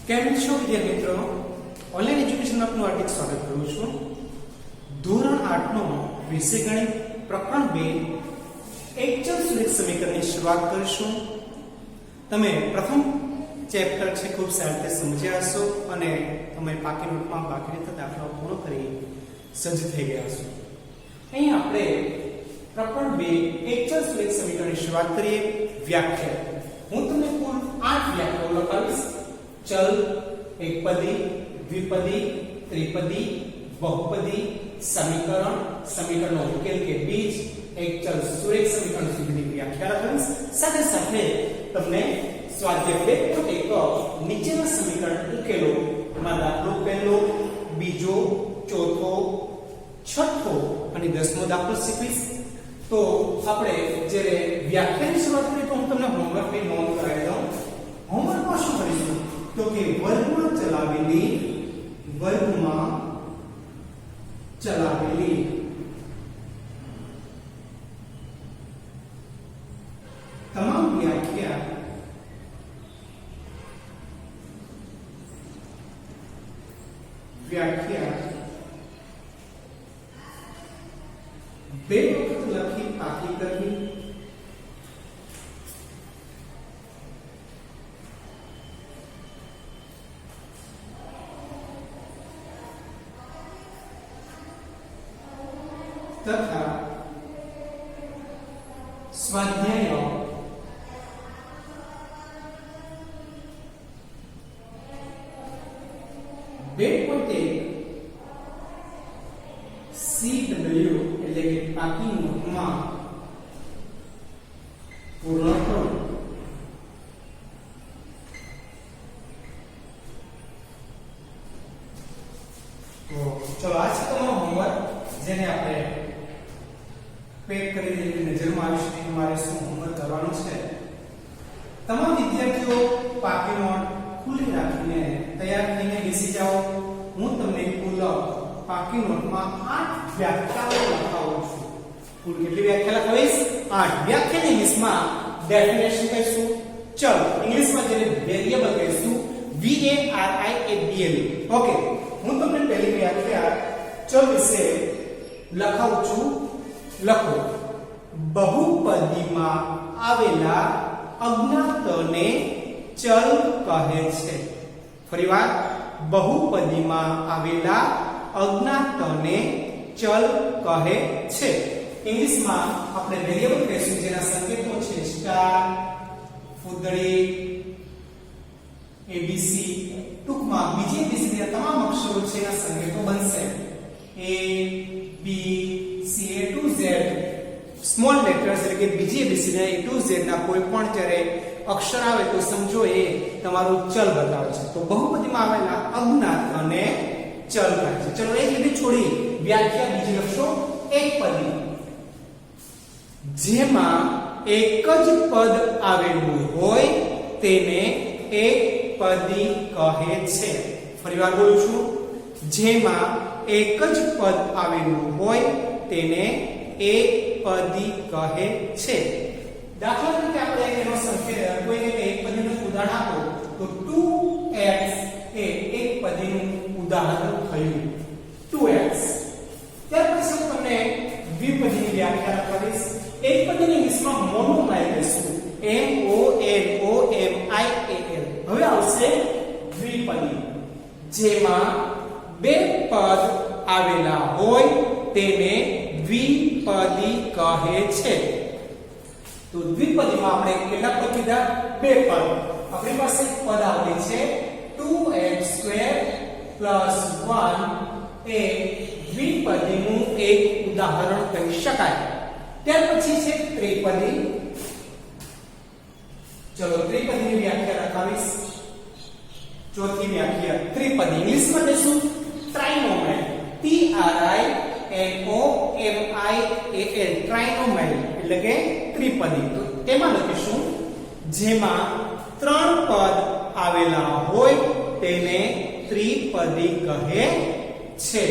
કેમ છો વિદ્યાર્થી મિત્રો? ઓનલાઈન એજ્યુકેશન આપનું હાર્દિક સ્વાગત કરું છું. ધોરણ 8 નો વિષય ગણિત પ્રકરણ 2 એકચલ સુરેખ સમીકરણની શરૂઆત કરીશું. તમે પ્રથમ ચેપ્ટર છે ખૂબ સારી રીતે સમજ્યા હશો અને તમે પાકી નોટમાં બાકી રહેતા દાખલાઓ પૂર્ણ કરી સજ્જ થઈ ગયા હશો. અહીં આપણે પ્રકરણ 2 એકચલ સુરેખ સમીકરણની શરૂઆત કરીએ. વ્યાખ્યા હું તમને કુલ 8 વ્યાખ્યાઓ લખાવીશ. चल, एकपदी, द्विपदी, त्रिपदी, बहुपदी, समीकरण, समीकरण उकेल के बीच एक चल सुरेख समीकरण सुधीની વ્યાખ્યા લખાવીશ. સાથે સાથે તમને સ્વાધ્યાય 2.1 નીચેના સમીકરણ ઉકેલો માં દાખલો પહેલો, બીજો, ચોથો, છઠ્ઠો અને 10મો દાખલો શીખવીશ. તો આપણે જ્યારે વ્યાખ્યાની શરૂઆત કરીએ તો હું તમને હોમવર્કની નોંધ કરાવી દઉં. હોમવર્કમાં શું કરીશું તો કે વર્ગમાં ચલાવેલી તમામ વ્યાખ્યા બે વખત લખી પાકી કરવી. तथा स्वाध्याय 2.1 CW એટલે કે પાકી નોટમાં પૂર્ણ કરો. તો ચલો આ છે તમારો હોમવર્ક જેને આપણે પેક કરી દીધી. નજરમાં આવી શકે તમારે શું હોમવર્ક કરવાનું છે. તમામ વિદ્યાર્થીઓ પાકી નોટ ખુલ્લી રાખીને તૈયાર થઈને બેસી જાઓ. હું તમને કુલ પાકી નોટમાં 8 વ્યાખ્યાઓ લખાવું છું. કુલ કેટલી વ્યાખ્યા લખાવીશ? 8 વ્યાખ્યાને ઇંગ્લિશમાં ડેફિનેશન કહીશું. ચલ ઇંગ્લિશમાં જેને વેરિયેબલ કહીશું VARIABL. ઓકે, હું તમને પહેલી વ્યાખ્યા ચલ વિશે લખાવું છું. લખો, બહુપદીમાં આવેલા અજ્ઞાતને ચલ કહે છે. ફરીવાર, બહુપદીમાં આવેલા અજ્ઞાતને ચલ કહે છે. ઇંગ્લિશમાં આપણે વેરિયેબલ કહીશું જેના સંકેતો છે સ્ટાર, ફૂદડી, ABC. ટૂંકમાં બીજી ABCના તમામ અક્ષરો છે એના સંકેતો બનશે. A B C A to Z small letters એટલે કે બીજી ABC ના A to Z ના કોઈ પણ જ્યારે અક્ષર આવે તો સમજો એ તમારું ચલ બતાવે છે. તો બહુપદીમાં આવેલા અજ્ઞાત અને ચલ કહે છે. ચલો એક લીટી છોડી વ્યાખ્યા બીજી લખશો. એકપદી જેમાં એક જ પદ આવેલું હોય તેને એકપદી કહે છે. ફરીવાર બોલું છું. જેમાં એક જ પદ આવેલું હોય તેને એકપદી કહે છે. દાખલા તરીકે આપણે એનો સંકેત કોઈને એકપદીનું ઉદાહરણ આપો તો 2x એ એકપદીનું ઉદાહરણ થયું. 2x. ત્યાર પછી હું તમને દ્વિપદીની વ્યાખ્યા લખાવીશ. એકપદીની ઇંગ્લિશમાં મોનોમાઇલ કહીશું. MONOMIAL. હવે આવશે દ્વિપદી જેમાં બે પદ આવેલા હોય તેને દ્વિપદી કહે છે. તો દ્વિપદીમાં આપણે કેટલા પદ કીધા? બે પદ. આપણી પાસે પદ આવે છે 2x² + 1 એ દ્વિપદીનું એક ઉદાહરણ કહી શકાય. ત્યાર પછી છે ત્રિપદી. ચલો ત્રિપદીની વ્યાખ્યા લખાવીશ. ચોથી વ્યાખ્યા ત્રિપદી ઇંગ્લિશમાં કહીશું ટ્રાઇનોમાઇલ. TRINOMIAL. ટ્રાઇનોમાઇલ એટલે કે ત્રિપદી. તો તેમાં લખીશું જેમાં 3 પદ આવેલા હોય તેને ત્રિપદી કહે છે.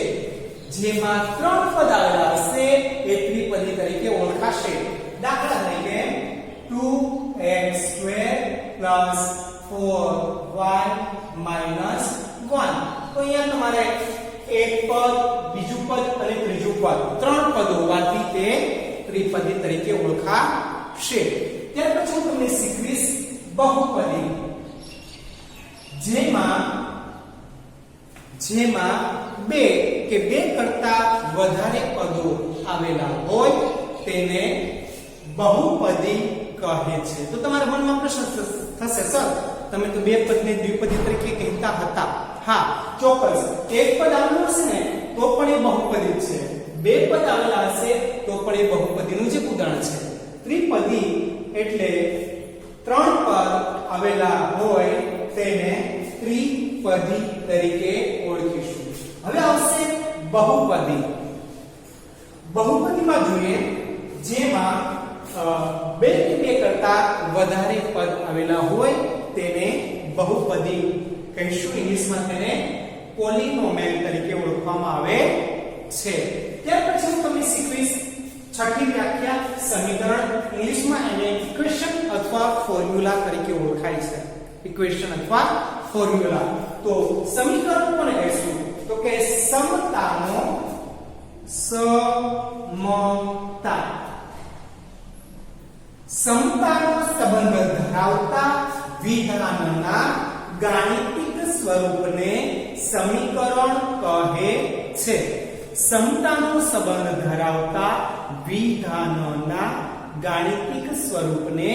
જેમાં 3 પદ આવેલા હશે એ ત્રિપદી તરીકે ઓળખાશે. દાખલા તરીકે 2x² + 4y minus 1. તો અહીંયા તમારે એક પદ, બીજું પદ અને ત્રીજું પદ, ત્રણ પદ હોવાથી તે ત્રિપદી તરીકે ઓળખાશે. ત્યાર પછી હું તમને શીખવીશ બહુપદી, જેમાં બે કે બે કરતા વધારે પદો આવેલા હોય તેને બહુપદી કહે છે. તો તમારા મનમાં પ્રશ્ન થશે, સર તમે તો બે પદને દ્વિપદી તરીકે કહેતા હતા. હા, ચોક્કસ. એક પદ આવેલું હશે ને તો પણ એ બહુપદી છે, બે પદ આવેલા હશે તો પણ એ બહુપદીનું જ ઉદાહરણ છે. ત્રિપદી એટલે ત્રણ પદ આવેલા હોય તેને ત્રિપદી તરીકે ઓળખીશું. હવે આવશે બહુપદી. બહુપદીમાં જોઈએ જેમાં બે કે બે કરતા વધારે પદ આવેલા હોય તેને બહુપદી કહીશું. ઇંગ્લિશમાં તેને પોલિનોમિયલ તરીકે ઓળખવામાં આવે છે. ત્યાર પછી હું તમને શીખવીશ છઠ્ઠી વ્યાખ્યા સમીકરણ. ઇંગ્લિશમાં એને ઇક્વેશન અથવા ફોર્મ્યુલા તરીકે ઓળખાય છે. ઇક્વેશન અથવા ફોર્મ્યુલા. તો સમીકરણ કોને કહીશું? તો કે સમતાનો સમતાનો સંબંધ ધરાવતા વિધાનના ગાણિતિક સ્વરૂપને સમીકરણ કહે છે. સમતાનો સંબંધ ધરાવતા વિધાનના ગાણિતિક સ્વરૂપને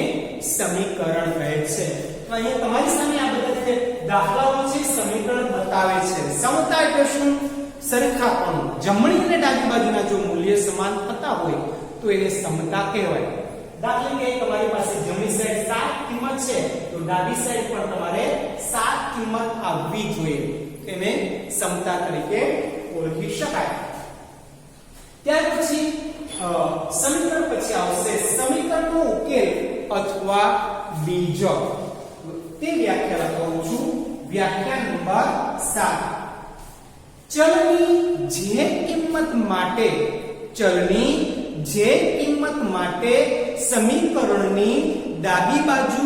સમીકરણ કહે છે. તો અહીંયા તમારી સામે આ બધા જે દાખલાઓ છે સમીકરણ બતાવે છે. સમતા એટલે શું? સરખાપણું. જમણી અને ડાબી બાજુના જો મૂલ્ય સમાન થતા હોય તો એને સમતા કહેવાય. દાખલા કે તમારી પાસે જમણી સાઈડ 7 કિંમત છે તો ડાબી સાઈડ પર તમારે 7 કિંમત આવવી જોઈએ. તેને સમતા તરીકે ઓળખી શકાય. ત્યાર પછી સમીકરણ પછી આવશે સમીકરણનો ઉકેલ અથવા બીજો. તે વ્યાખ્યા લખું છું. વ્યાખ્યા નંબર 7. ચલની જે કિંમત માટે સમીકરણની ડાબી બાજુ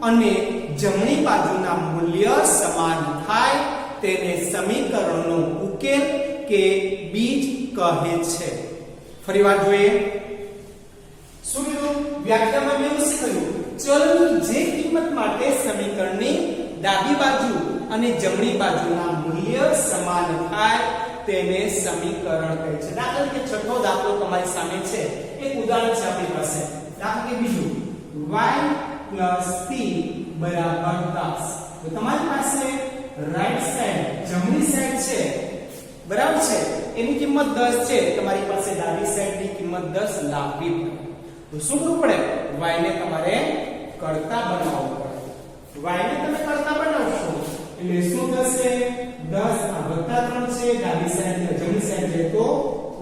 અને જમણી બાજુના મૂલ્ય સમાન થાય તેને સમીકરણનો ઉકેલ કે બીજ કહે છે. ફરીવાર જોઈએ. શું કીધું? વ્યાખ્યામાં મેં શું કહ્યું? ચલની જે કિંમત માટે સમીકરણની ડાબી બાજુ અને જમણી બાજુના મૂલ્ય સમાન થાય તેને સમીકરણ કહે છે. દાખલા તરીકે છઠ્ઠો દાખલો તમારી સામે છે. એક ઉદાહરણ છે આપણી પાસે. દાખલા કે બીજું y + t = 10. તો તમારી પાસે રાઈટ સાઈડ જમણી સાઈડ છે, બરાબર છે, એની કિંમત 10 છે. તમારી પાસે ડાબી સાઈડની કિંમત 10 લાવવી પડે. તો શું કરવું પડે? y ને તમારે કરતા બનાવવું પડે. y ને તમે કરતા બનાવશો એટલે શું થશે? 10 આ વત્તા 3 છે, ડાબી સાઈડ જમણી સાઈડ જાય તો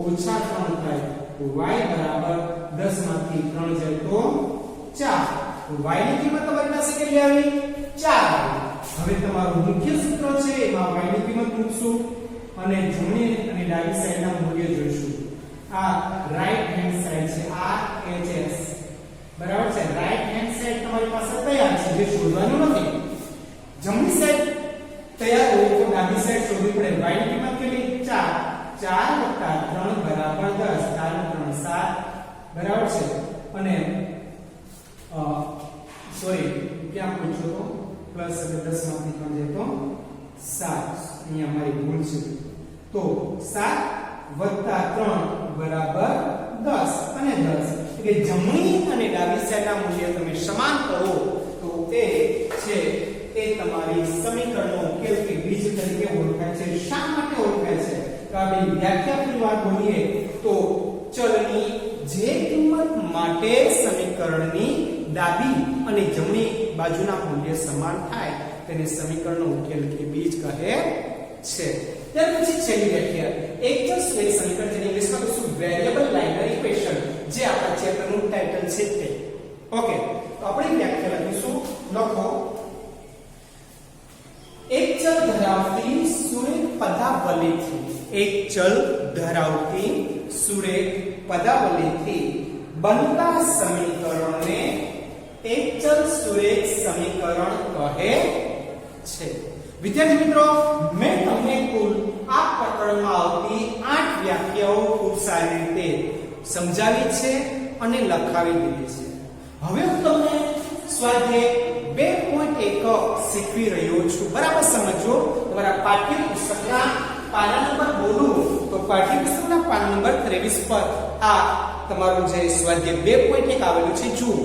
ઓછા 3 થાય. તો y બરાબર 10 માંથી 3 જાય તો 4. તો y ની કિંમત તમારી પાસે કેટલી આવી? 4. હવે તમારું મુખ્ય સૂત્ર છે એમાં y ની કિંમત મૂકશું અને જમણી અને ડાબી સાઈડના મૂલ્ય જોઈશું. આ રાઈટ હેન્ડ સાઈડ છે, RHS બરાબર છે. રાઈટ હેન્ડ સાઈડ તમારી પાસે તૈયાર છે, જે શોધવાનું નથી. જમણી સાઈડ તૈયાર હોય તો ડાબી સાઈડ શોધવી પડે. y ની કિંમત કેટલી? 4. 4 + 3 બરાબર 10. 4 × 3 = 7 બરાબર છે. અને સોરી ક્યાં પૂછો તો પ્લસ એટલે 10 માંથી 3 જાય તો 7. અહીંયા મારી ભૂલ છે. તો 7 + 3 બરાબર 10 અને 10 એટલે જમણી અને ડાબી સાઈડના મૂલ્ય તમે સમાન કરો તો તે છે એ તમારી સમીકરણનો ઉકેલ કે બીજ તરીકે ઓળખાય છે. શા માટે ઓળખાય છે? તો આપણે વ્યાખ્યા ફરીવાર બોલીએ તો ચલની જે કિંમત માટે સમીકરણની ડાબી અને જમણી બાજુના મૂલ્ય સમાન થાય તેને સમીકરણનો ઉકેલ કે બીજ કહે છે. ત્યાર પછી છેલ્લી વ્યાખ્યા એક ચલ સુરેખ સમીકરણ, જેને ઇંગ્લિશમાં કહીશું વેરિયેબલ લાઇનર ઇક્વેશન, જે આપણા ચેપ્ટરનું ટાઇટલ છે તે. ઓકે, તો આપણે વ્યાખ્યા લખીશું. લખો. એક ચલ ધરાવતી સુરેખ પદાવલીથી બનતા સમીકરણને એક ચલ સુરેખ સમીકરણ કહે છે. વિદ્યાર્થી મિત્રો, મેં તમને કુલ આ પ્રકરણમાં આવતી 8 વ્યાખ્યાઓ ખૂબ સારી રીતે સમજાવી છે અને લખાવી દીધી છે. હવે હું તમને સ્વાધ્યાય 2.1 શીખવી રહ્યો છું. બરાબર સમજો. તમારા પાઠ્યપુસ્તકના પાના નંબર બોલું તો પાઠ્યપુસ્તકના પાના નંબર 23 પર આ તમારું જે સ્વાધ્યાય 2.1 આવેલું છે જુઓ.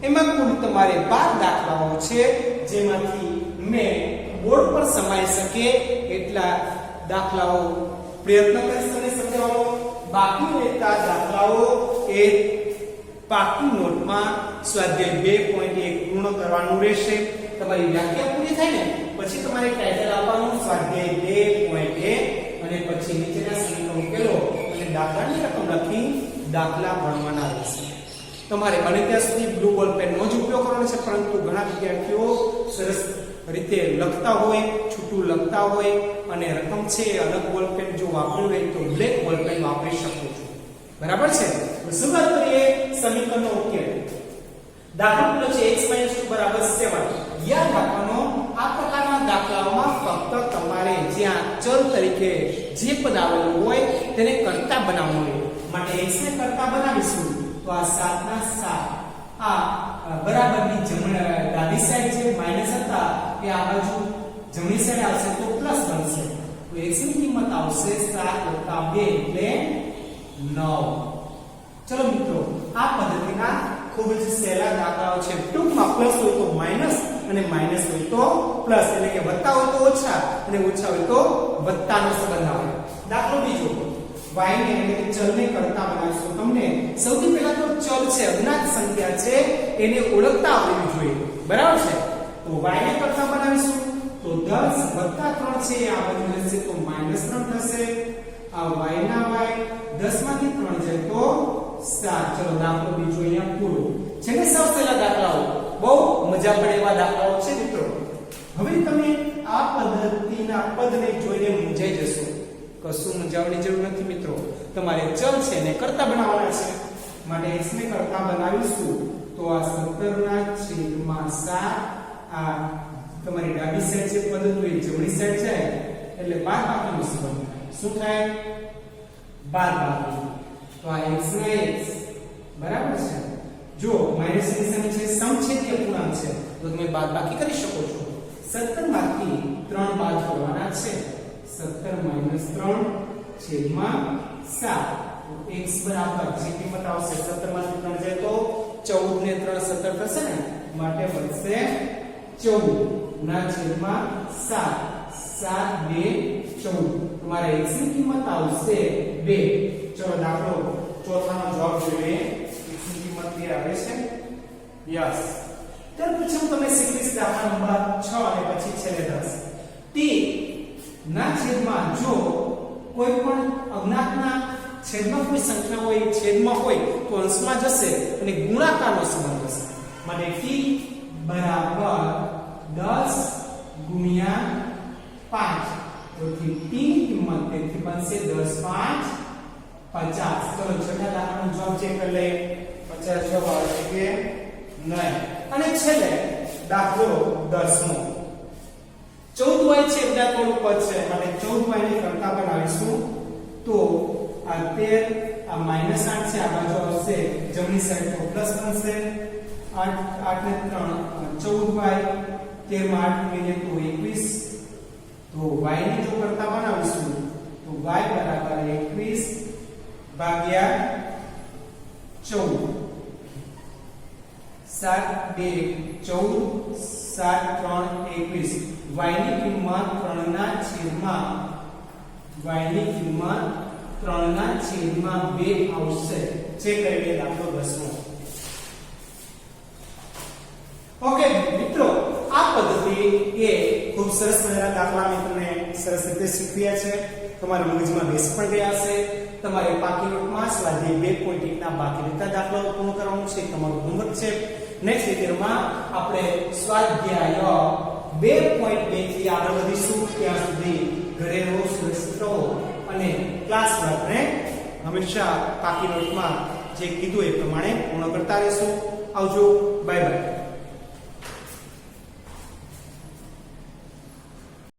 એમાં કુલ તમારે 12 દાખલાઓ છે, જેમાંથી મેં બોર્ડ પર સમાઈ શકે એટલા દાખલાઓ પ્રયત્ન કરીશ તમને સમજાવવાનો. બાકી રહેતા દાખલાઓ એ પાકી નોટમાં સ્વાધ્યાય 2.1 પૂર્ણ કરવાનું રહેશે. તમારી વ્યાખ્યા પૂરી થાય ને પછી તમારે ટાઇટલ આપવાનું સ્વાધ્યાય 2.1 અને પછી નીચેના સમીકરણ ઉકેલો અને દાખલાની રકમ લખી દાખલા ગણવાના રહેશે. તમારે બને ત્યાં સુધી બ્લુ બોલ પેનનો જ ઉપયોગ કરવાનો છે, પરંતુ ઘણા વિદ્યાર્થીઓ સરસ રીતે લખતા હોય, છૂટું લખતા હોય અને રકમ છે અલગ બોલ પેન જો વાપરવું હોય તો બ્લેક બોલ પેન વાપરી શકો છો. બરાબર છે. તો શરૂઆત કરીએ સમીકરણનો ઉકેલ. દાખલો પેલો છે x - 2 = 7. યાદ રાખવાનો આ પ્રકારના દાખલાઓમાં ફક્ત તમારે જ્યાં ચલ તરીકે જે પદ આવેલું હોય તેને કર્તા બનાવવું હોય. માટે x ને કર્તા બનાવીશું તો આ 7 ના 7 આ બરાબરની ડાબી સાઈડ જે માઈનસ હતા એ આ બાજુ જમણી સાઈડ આવશે તો પ્લસ બનશે. તો x ની કિંમત આવશે 7 + 2 એટલે 9. ચલો મિત્રો, આ પદ્ધતિના ખૂબ જ સહેલા દાખલાઓ છે. ટૂંકમાં પ્લસ હોય તો માઈનસ અને માઈનસ હોય તો પ્લસ, એટલે કે વત્તા હોય તો ઓછા અને ઓછા હોય તો વત્તાનો સંબંધ આવે. દાખલો બીજો, y ને એટલે કે ચલને કરતા બનાવીશું. તમને સૌથી પહેલા તો ચલ છે, અજ્ઞાત સંખ્યા છે, એને ઓળખતા આવડવી જોઈએ. બરાબર છે. તો y ને કરતા બનાવીશું તો 10 + 3 છે આ બાજુ જશે તો -3 થશે. આ y ના y 10 માંથી 3 જાય તો 7. ચલો દાખલો બીજો અહીંયા પૂરો છે ને. સૌ પહેલા દાખલાઓ બહુ મજા પડે એવા દાખલાઓ છે મિત્રો. હવે તમે આ પદ્ધતિના પદને જોઈને મૂંઝાઈ જશો. કશું મૂંઝાવવાની જરૂર નથી મિત્રો. તમારે ચલ છે ને કરતા બનાવવાના છે. માટે x ને કરતા બનાવીશું તો આ 17/7 આ તમારી ડાબી સાઈડ છે પદ તો એ જમણી સાઈડ જાય એટલે 12 બાકીનો સંબંધ થાય. શું થાય? 12 બાકી. તો આ x ના x બરાબર છે. જો માઈનસ નિશાની છે, સમછેદીય પૂર્ણાંક છે તો તમે બાદબાકી કરી શકો છો. 17 માંથી 3 બાદ કરવાના છે. 17 - 3/7 તો x બરાબર જે કિંમત આવશે 17 માંથી 3 જાય તો 14 ને 3 17 થશે ને, માટે બનશે 14/7. 7 2 14. તમારે x ની કિંમત આવશે 2. ચલો દાખલો ચોથાનો જવાબ જોઈએ. x ની કિંમત 2 આવે છે. યસ. ત્યાર પછી હું તમને શીખવીશ દાખલા નંબર 6 અને પછી છેલ્લે 10. t ના છેદમાં જો કોઈ પણ અજ્ઞાતના છેદમાં કોઈ સંખ્યા હોય, છેદમાં હોય તો અંશમાં જશે અને ગુણાકારનો સંબંધ હશે. માટે t બરાબર 10 ગુણ્યા 5. તો t ની કિંમત તેથી બનશે 10 × 5 = 50. ચલો છઠ્ઠા દાખલાનો જવાબ ચેક કરી લઈએ. 50 જવાબ આવે કે નહીં. અને છેલ્લે દાખલો 10મો. 14y છે બધા થોડું પદ છે માટે 14y ને કરતા બનાવીશું તો આ 13 આ -8 છે આ બાજુ આવશે જમણી સાઈડ તો પ્લસ બનશે. 8 ને 3 14y 13 માં 8 ગુણીએ તો 21. તો y ને જો કરતા બનાવીશું તો y બરાબર 21/14. 7 2 14 7 3 21. y ની કિંમત 3/2 આવશે. ચેક કરી લઈએ દાખલો 10મો. ઓકે મિત્રો, આ પદ્ધતિ એ ખૂબ સરસ મજાના દાખલા મેં તમને સરસ રીતે શીખવ્યા છે. તમારા મગજમાં બેસી પણ ગયા હશે. તમારે પાકી નોટમાં સ્વાધ્યાય 2.1 ના બાકી રહેતા દાખલાઓ પૂર્ણ કરવાનું છે. તમારું હોમવર્ક છે. નેક્સ્ટ લેક્ચરમાં આપણે સ્વાધ્યાય 2.2 થી આગળ વધીશું. ત્યાં સુધી ઘરે રહો, સુરક્ષિત રહો અને ક્લાસ વર્કને હંમેશા પાકી નોટમાં જે કીધું એ પ્રમાણે પૂર્ણ કરતા રહેશું. આવજો. Bye bye.